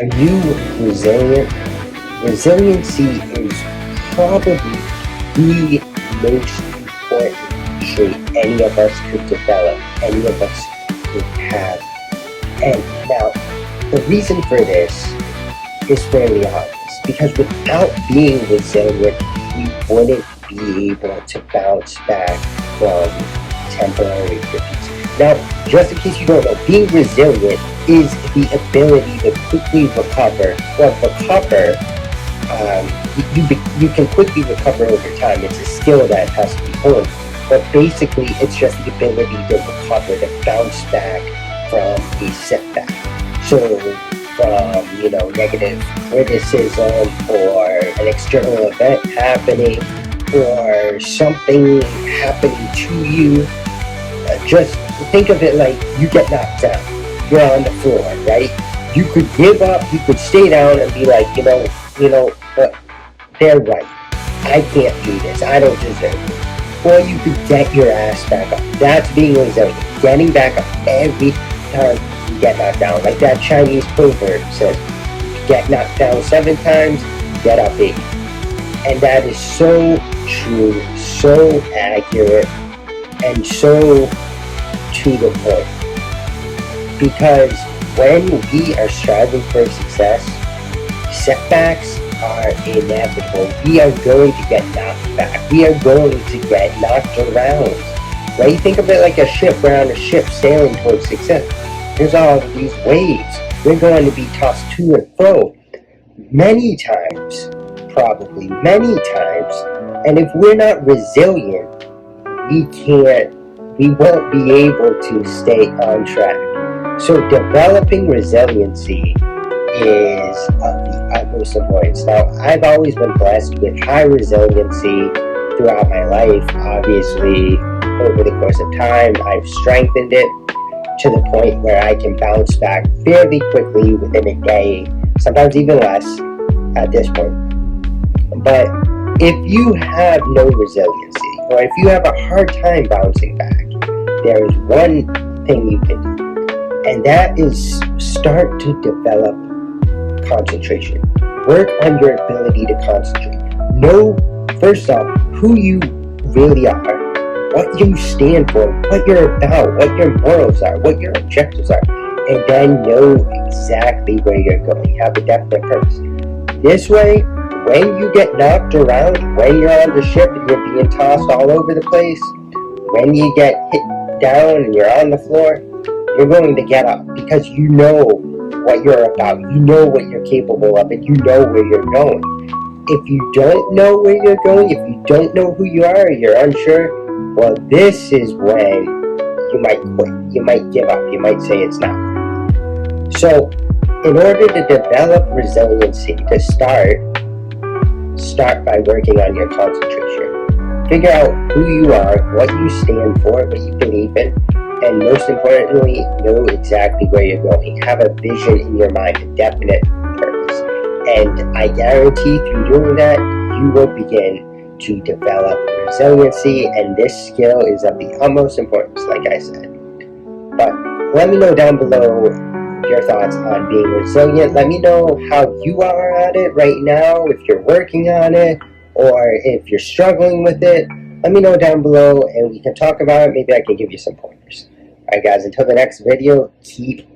Are you resilient? Resiliency is probably the most important trait any of us could develop, any of us could have. And now, the reason for this is fairly obvious because without being resilient, we wouldn't be able to bounce back from temporary defeats. Now, just in case you don't know, being resilient is the ability to quickly recover. Well, recover, you can quickly recover over time. It's a skill that has to be honed. But basically, it's just the ability to recover, to bounce back from a setback. So, from negative criticism or an external event happening or something happening to you, just think of it like you get knocked down. You're on the floor, right? You could give up, you could stay down and be like, but they're right. I can't do this. I don't deserve it. Or you could get your ass back up. That's being resilient. Getting back up every time you get knocked down. Like that Chinese proverb says, get knocked down 7 times, get up 8. And that is so true, so accurate, and so to the point. Because when we are striving for success, setbacks are inevitable. We are going to get knocked back. We are going to get knocked around. Right? Think of it like a ship. We're on a ship sailing towards success. There's all of these waves. We're going to be tossed to and fro many times, probably many times. And if we're not resilient, we won't be able to stay on track. So developing resiliency is of the utmost importance. Now, I've always been blessed with high resiliency throughout my life. Obviously, over the course of time, I've strengthened it to the point where I can bounce back fairly quickly within a day, sometimes even less at this point. But if you have no resiliency, or if you have a hard time bouncing back, there is one thing you can do. And that is start to develop concentration. Work on your ability to concentrate. Know, first off, who you really are, what you stand for, what you're about, what your morals are, what your objectives are, and then know exactly where you're going. Have a definite purpose. This way, when you get knocked around, when you're on the ship and you're being tossed all over the place, when you get hit down and you're on the floor, you're going to get up because you know what you're about, you know what you're capable of, and you know where you're going. If you don't know where you're going, if you don't know who you are, or you're unsure, well, this is when you might quit, you might give up, you might say it's not. So, in order to develop resiliency, to start by working on your concentration. Figure out who you are, what you stand for, what you believe in, and most importantly, know exactly where you're going. Have a vision in your mind, a definite purpose. And I guarantee through doing that, you will begin to develop resiliency, and this skill is of the utmost importance, like I said. But let me know down below your thoughts on being resilient. Let me know how you are at it right now, if you're working on it, or if you're struggling with it. Let me know down below and we can talk about it. Maybe I can give you some pointers. Alright guys, until the next video, keep